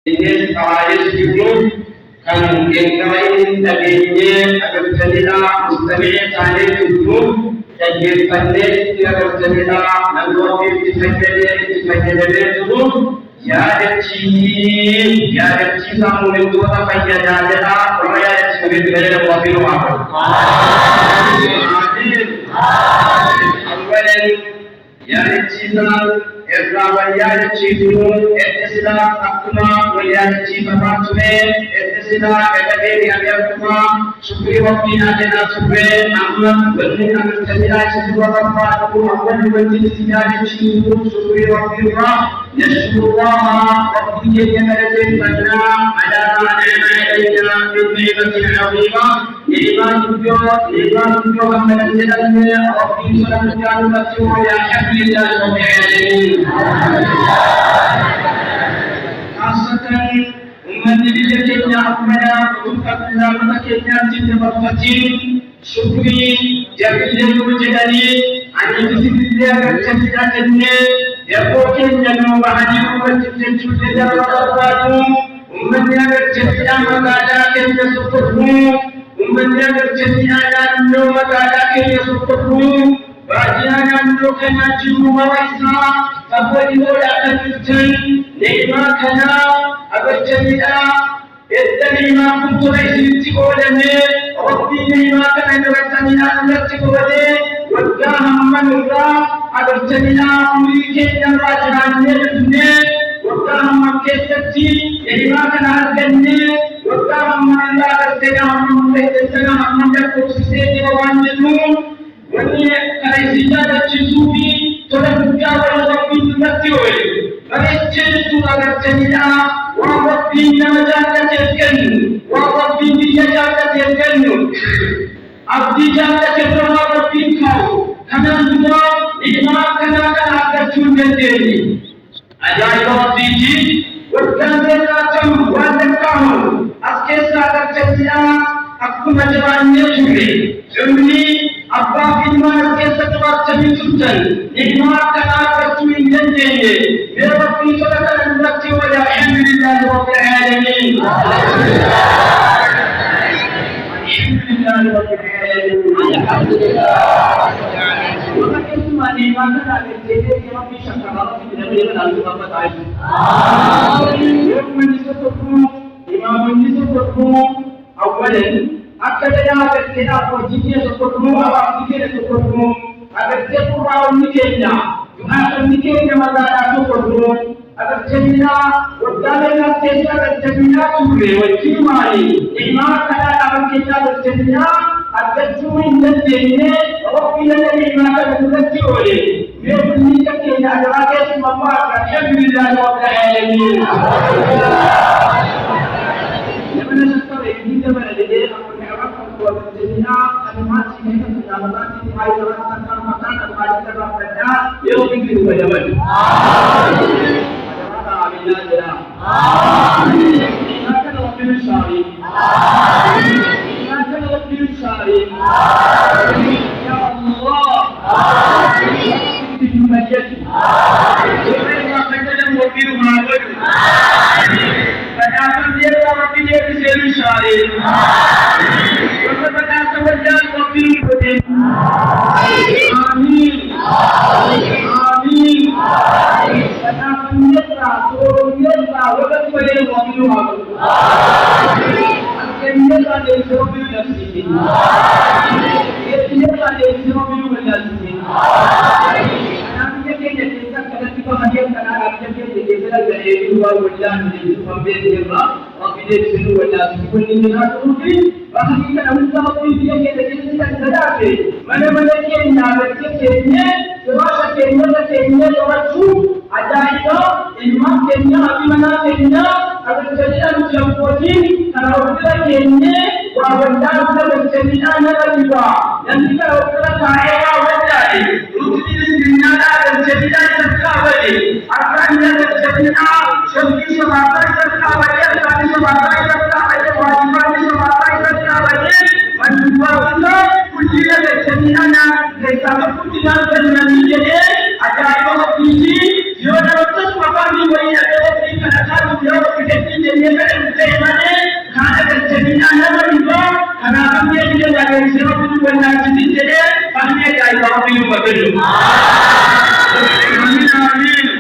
Ini kawais itu kan engkain tabinya agar terjadi mustahil kali itu jadi pandai agar terjadi lalu terjadi itu ya ada sama itu apa yang ada orang yang sebagai dari wakil apa awalan ya Errawaya cipu, etesila akuma, waya cipa patune, etesila ekaderi agakuma, supri wakti adena supre, amma bani agar cendera cipu apa aku awan bani cendera cipu supri wakti wa, yashurullah wakti yang ada bana ada ada bibir azima, iman tujuh amal jalannya wakti salam jalan masuk ya habibillah wa Asalkan umat ini jadinya akmana untuk Allah makanya cinta berfatin syukri jadinya menjadi ani disiplinnya kerjanya ya pokoknya nama bahani umat cinta cinta berfatin umatnya kerjanya magada kerja syukurmu umatnya kerjanya nama magada kerja syukurmu bagian lokana jiru mawaisa kabari wala tanjin nema kana abajida edalima kuntu raisi tikolane rabbi nema kana nabatana allati kowade wadaha manura abajida umike narajan nedne wadaha maketati nema kana hadne wadaha manala kadena umike amanda kusise wanjenu wani karaisija da cisubi to da kujawa da rabbi natiwe bare cetu agar cenida wa rabbi namajaka tekan wa rabbi dijaka tekan abdi jaka tekan wa rabbi kau kana dua lima kana agar chunde deni ajai rabbi ji wakande ratam wa takamu aske agar cenida aku majawannya chunde jumli Abba firman ke satwa chami sultan nikmat kana bertuin janjeye mera fi sadaqan nafsi wa la alhamdulillah rabbil alamin alhamdulillah rabbil alamin mani mana ke jede ke rabbi shakara fi nabi nabi Muhammad amin yawm nisatukum imam nisatukum awalan akadanya berkena posisi seperti apa fikir seperti agar sepuluh nikahnya agar nikahnya masalah seperti agar cemina wadahnya cemina agar cemina suwe wajibani imam kana agar kita cemina agar cuma ini orang yang imam agar berarti oleh mereka nikahnya adalah semua alhamdulillah rabbil alamin Jangan sekali kita berada والجميع أنواع من الأمراض الحيوانات المكان الغالية يوم يجري ويوم. آمين. آمين. إنك الوكيل الشريف. آمين. إنك الوكيل الشريف. آمين. يا الله. آمين. بجمعية. آمين. وما كتب الوكيل معبد. آمين. فجعل لي ربي يرسل الشريف. آمين. وفتنا توجه وفي الفتن آمين آمين فتنا يسرع يسرع وقت ولي وفي الوقت أكن يسرع يسرع في نفسه يسرع يسرع في نفسه أنا كده كده كده كده هجيب أنا كده كده كده جاي هو ولا من الفاميليا وفي نفسه ولا كل الناس ممكن Bahkan kita mesti dia kita sedar mana-mana kena berkesnya sebab kena orang ada itu imam kena di mana kena agar jadi macam posisi kalau kita kena wabanda kita berjadi anak juga dan kita kita kaya wabanda rutin dunia dan jadi terkawal akan jadi seperti sebagai terkawal dan sebagai terkawal wajib sebagai Manfaatnya kuncinya dari mana? Dari sama kuncinya dari mana jadi? Ada apa biji? Dia dapat apa ni? Boleh ada biji kerana dia وفتتين جميعا المتهمة كان الجميع نمره أنا أقول لك أن يسيرون والناس تجد فهم يجعل ربهم وبلهم آمين آمين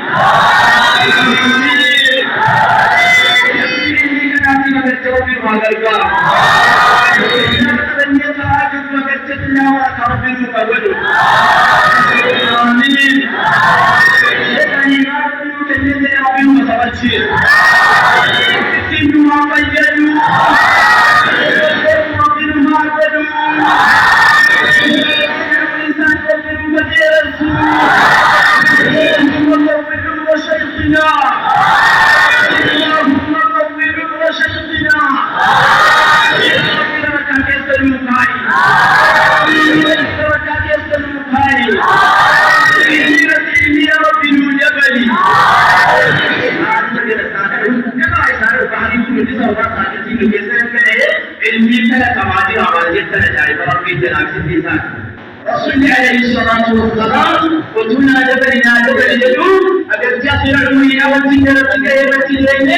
رسول عليه الصلاة والسلام وتنا جبلنا جبل جدو أجل جاء العلمية والتجارة كيف تلين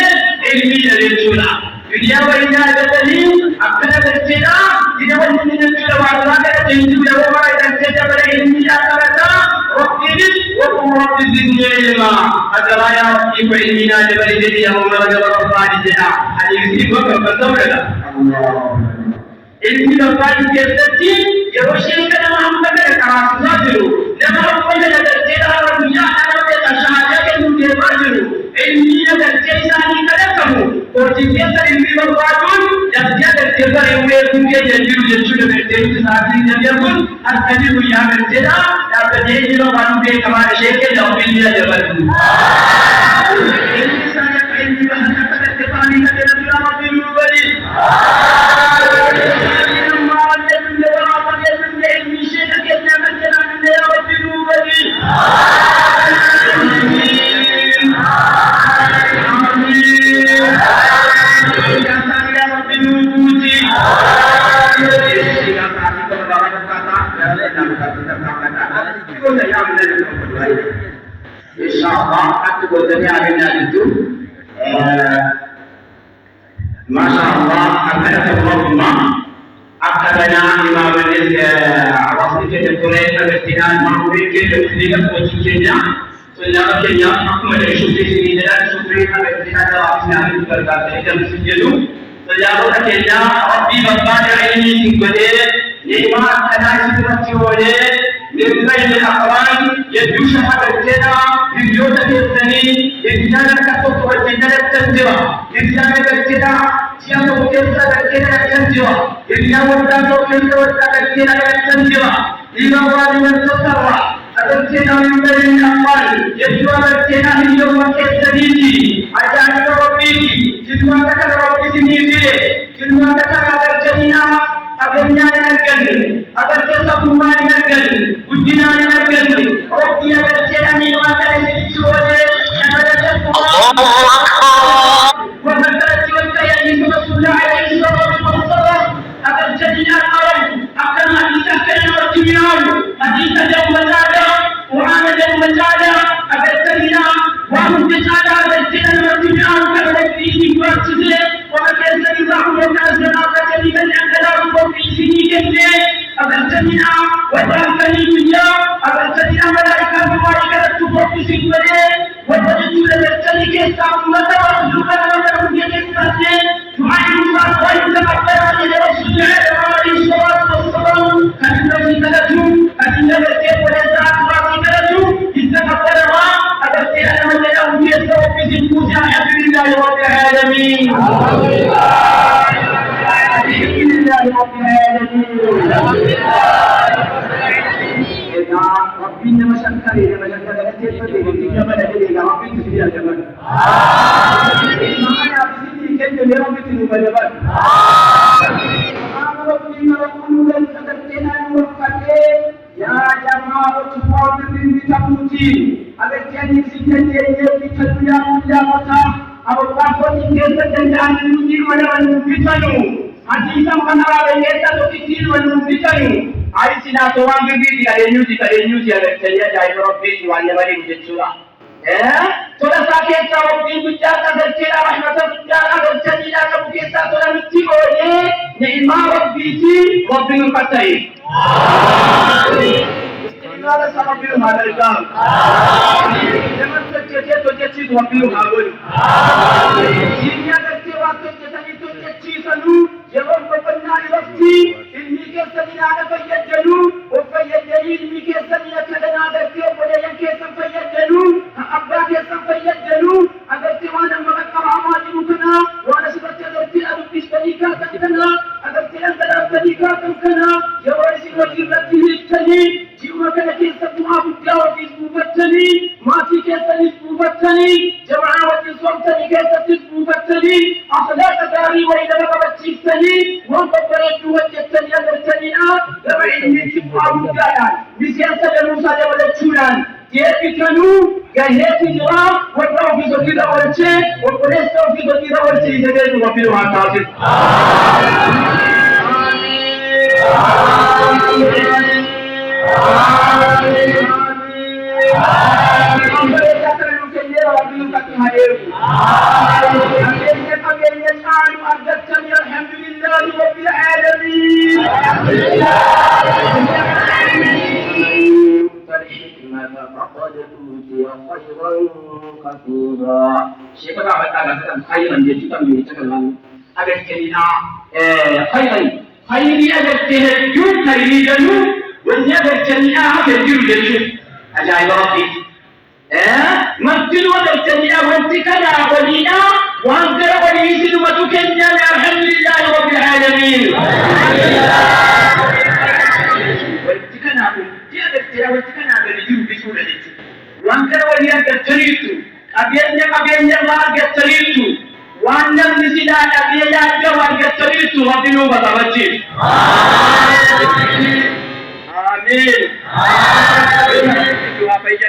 علمية للجولا إذا وإذا جبلين أكثر الجدا إذا وإذا الجدا وعلماء تنجو له وإذا جبل علمية كذا ربي وقم رب زدني علما أترايا كيف علمنا جبل جدي أو جبل رباني جدا هذه يسيبك فالدولة الله إن الفاضل كذبتي يوشين كلام محمد الكراسيلو لما ربنا نتجلى ربنا أنا بتشهادك المتبادل إني نتجلى كلامه وتجلى المتبادل يتجلى الكبر يوم يجيء يجول بالتجلى ساتين يقول الكلام يا بالتجلى يبتدئ لو ما نبي كمان شيء لو بيجي جبل إني سألت إني بحثت الكبار كذا ربي يبالي Insyaallah aku boleh ada itu. Masyaallah Allahumma akadana imam al-awasif al-Qur'an al-Islam ma'ruf ke dengan posisinya selama Kenya aku ada syukur sini dan syukur al-Islam Islam berkata dalam sejudu selama Kenya Rabbi berkata ini singkade nikmat kana situasi oleh للبين الأقران يدوش هذا الجنة بيوت الثاني إنسان كتب والجنة التنزوة إنسان الجنة سياسة وكسر الجنة التنزوة إنسان ودان وكسر الجنة التنزوة لما واد من تصرع الجنة من بين الأقران يدوى الجنة من يوم كسريتي أجانب ربي جنوى تكر ربي سنيتي جنوى تكر الجنة أبنيا الجنة أبن تصفوا الجنة وجنا الجنة ربي الجنة وأنا الجنة ومثلت والكيان رسول الله عليه الصلاة والسلام أبن الجنة قرن أكن حديث كلمة والجميع حديث يوم الجنة وأنا يوم الجنة أبن الجنة وهم تسعة أبن الجنة والجميع كانوا فيه وأكسده وأكن سيدنا وكان سنة كلمة الأنجلة وفي سنين أبنتنا وتأكلي الدنيا أبنتنا ملائكة ملائكة تفوق سكبري وتجد لبنتني كيسا أمتا وأخذوك لمن يكسبتي تعين الله ويتمكن إلى رسول الله عليه الصلاة والسلام كان الذي كلته أن الذي ولدت راسي كلته إذا ما أبنتنا من له كيسا وفي سكوت الحمد لله رب العالمين الحمد لله رب العالمين ربي إنما شكر إنما شكر كيف تقول جبل إليك ربي تسبيح جبل ما أنا بسيطي كيف لربي تنوب جبل ربي ربي لن تدركنا نوفكي يا جماعة تفاوض من بتقوتي أبتاني سيجي بتلبيا مجابتا أو قفوتي كيف تنجان المجير ولا المفتنو Hadisa mengarahkan satu kecil menunjukkan Aisyah seorang bibi di kalian nyuci ada ceria dari Robbi jualnya balik menjadi surah. tola sakessa rabbiin guddaa galcheedha rahmata guddaa galchaniidha qabu keessaa tola nutti oollee ni'imaa rabbiiti rabbiin fatta'i. Istiqaala sababbiin haa dargaam. Nama hojjetee hojjechiisu rabbiin haa godhu. Diinyaa galchee waan hojjetanii hojjechiisanuu yeroo boqonnaa irratti ilmi keessanii haadha fayyaddanuu of fayyadanii ilmi keessanii akka danaa galchee obboleeyyan keessan fayyaddanuu abbaa keessan fayyaddanuu agartee waan amma qaqqabamaa jiru kana waan asirratti agartee dubbistanii kaatan kana agartee dhangalaastanii kaatan kana yeroo isin hojii irratti hiiktanii ji'uma kana keessa bu'aa guddaa ofiis buufattanii maatii keessanis buufattanii jamaa wajjin soomtanii keessattis buufattanii akhlaaqa gaarii wayii nama qabachiiftanii waan babbareedduu hojjettanii agartaniidha gama ilmiitti bu'aa guddaadhaan miseensa danuusaa dabalachuudhaan deebikanuu gaheetti jira warra ofii hojii dabalchee obboleessa ofii hojii dabalchee jedhee rabbiin waan taasif. Siapa kau katakan khairan dia juga mengatakan agar kita khairan khairi agar kita jujur khairi dulu, wajah agar kita agar jujur dulu. Ajaib Rabbi. Masjid agar kita wantikan awalina, wancar awalini silu matukannya. Alhamdulillah Rabbil Alamin. Wantikan aku, dia agar kita wantikan agar jujur dulu. Wancar awalini agar cerita. Abienya warga teritu, wanam di sini abienya ada warga teritu, Rabbimu bertawajib. Amin. Doa baik.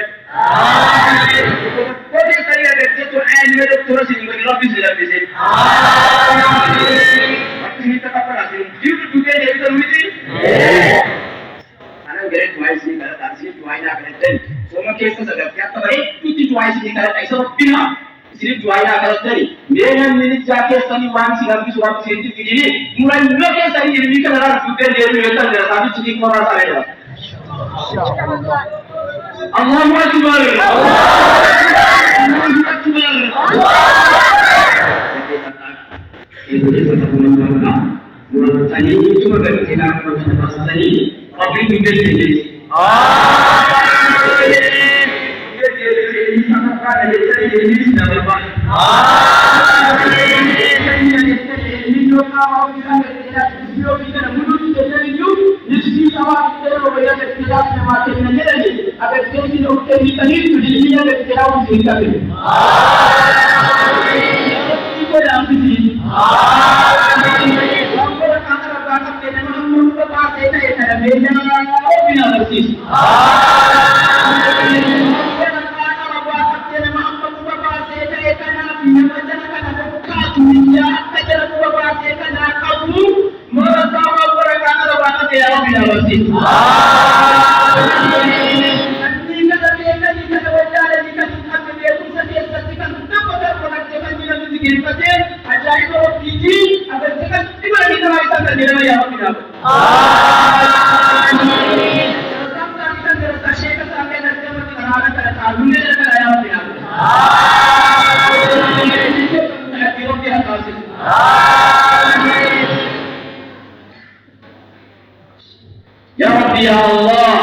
Kau ni saya ada satu ayat yang terus ini bagi Rabbi sudah bisa. Waktu ini tak apa lagi. Jiru juga dia bisa mesti. Anak gerak dua isi kalau tak sih dua ini akan ada. Semua kisah sudah kita baik. Itu dua isi kalau tak isap pina. Sini dua ini akan ada. Dengan minit jaga seni wang singgah di surat sini begini. Mulai mulai seni ini kan orang juga dia berita dia tapi sedikit orang saya. Allahu Akbar. Allahu Akbar. Itu dia satu nama. Mulut tadi itu akan kita proses tadi. Tapi juga jadi. Dia sangat kaya jadi ini sudah berubah. Ini doa orang kita kita mulut jadi itu. Jadi sama kita orang kita semakin menjadi. Agar jadi orang kita ini jadi agar kita orang kita ini. Kita dalam sini. Orang kata kata kita memang berbakat kita ada beda bina bersih. Ya Rabbi ya Allah.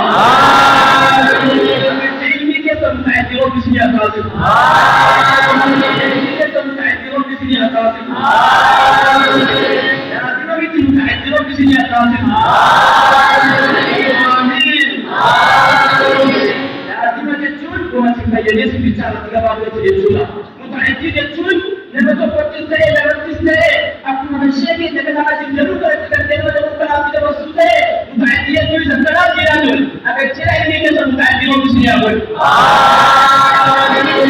Ini kita mengajar di sini atas. Ini kita mengajar di sini atas. Ya kita mengajar di sini atas. Amin. Ya kita mengajar masih saja bicara tiga bahagian saja sudah. Mengajar cun, nama seperti saya dalam saya. Aku manusia ni jangan masih jauh dari dalam kita masuk saya. Dia tu sekarang dia tu. Agar cerai ini kita semua di rumah sini apa? Amin.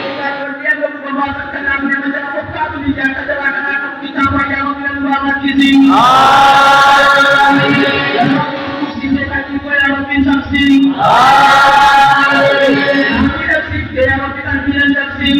Kita berdiam berbahasa kenal dengan macam apa tu dijaga dalam anak kita yang bilang banget di sini. Amin. Yang aku sini lagi boleh mensaksi. نفس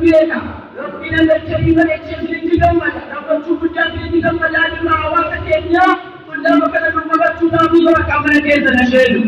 beeka rabbina lachanii eegsisni digammadha rabbachuu guddaa fi digammadhaa dhimma hawaasa keenya qullama kana dubbachuudhaaf yoo qaamana keessa na sheenu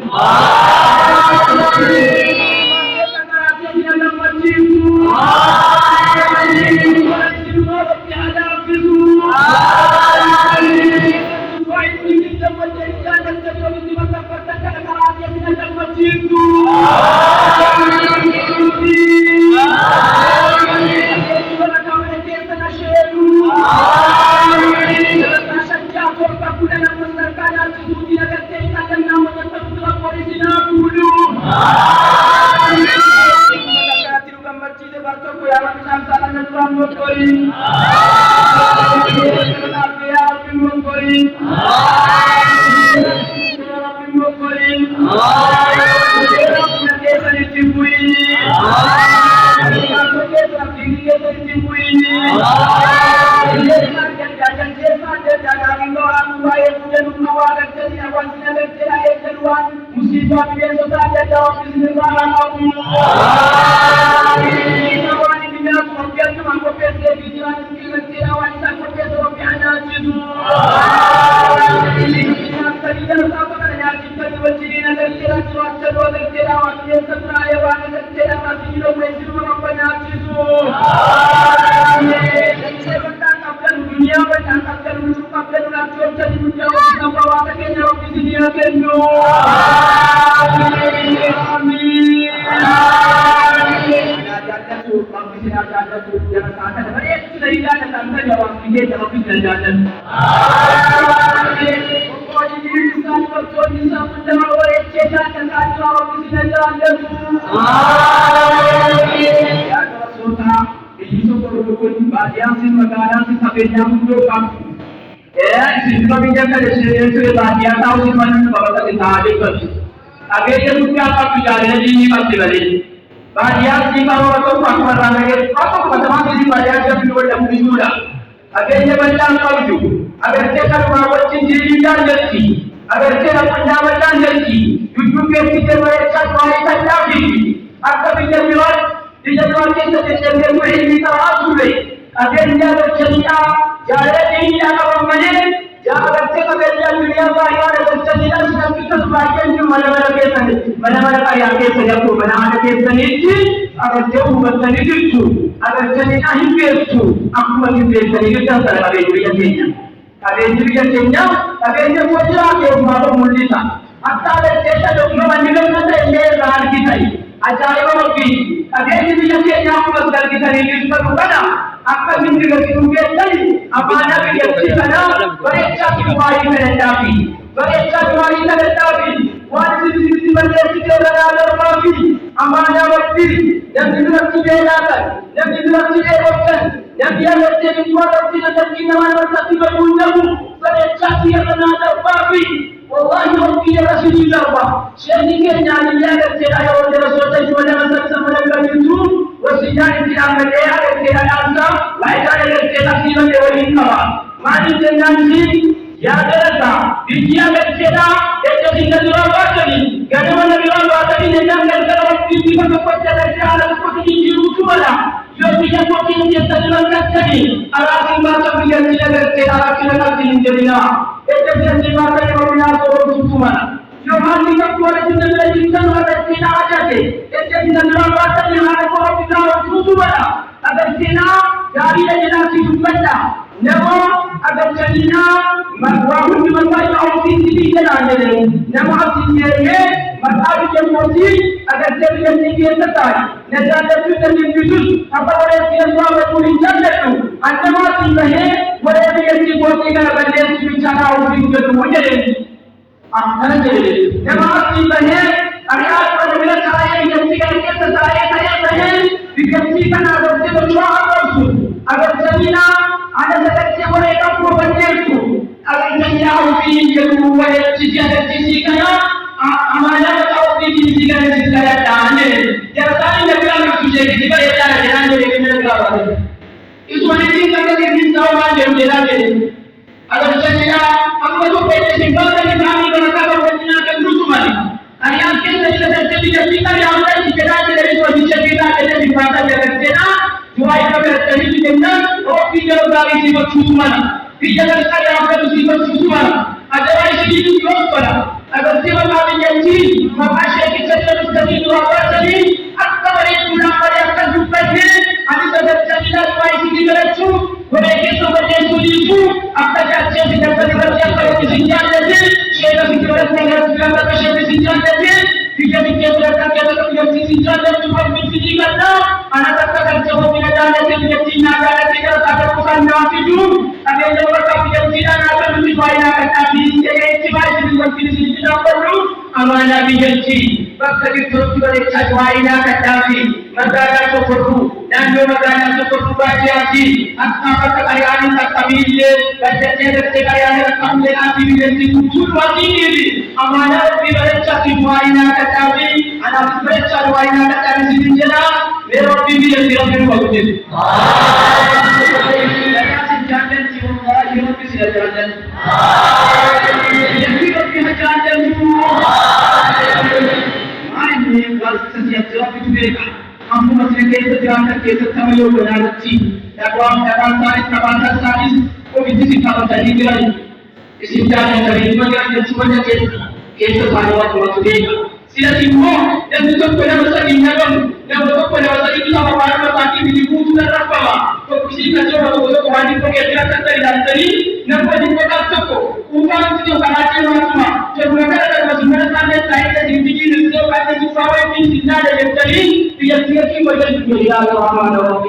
susumana bijagal kare amda musibat susumana otherwise it is close para agar seva kami janji makasih kita mustaqim wa batali akbar pula pada akan jumpai ani sadar jadilah mai sini bercu mereka sebagai sulisu apa saja tidak terjadi pada kesinjaan jadi saya fikirkan dengan segala macam kesinjaan jadi tidak dikatakan yang kesinjaan dan cuma kesinjaan anak katakan coba tidak ada yang Cina ada tidak ada bukan yang tidur ada yang berkata yang Cina akan dibayar tapi saya cuma dengan kesinjaan tidak perlu amanah dijanji bakal diteruskan oleh cakwaina katapi magana sokorku dan magana sokorku bacaji apa kekayaan takmilnya baca cerita kekayaan takmil api dijanji tujuh wajib ini amanah dibaca cakwaina katapi anak baca cakwaina katapi sini Mereka bibi yang tidak berubah jadi. Jangan jangan jiwa jiwa tidak jangan. Yang tidak bisa jangan jiwa. Mari ni kalau setiap jawab itu beda. Kamu masih kerja jangan kerja sama yo benar sih. Dakwah dakwah saris. Kau bisa sih kalau tadi dia. Isi jangan dari mana yang semuanya kerja sama waktu dia. Sila timur dan tutup pada masa ini dan tutup pada masa itu sama para petani di buku dan apa posisi kerja waktu kemarin pekerjaan terjadi dari nampak di kota toko uang itu karaci semua sebelum ada masih mana sampai saya dan tinggi dan sebab ada di bawah ini tidak ada yang tadi dia kira kita berjaya Allah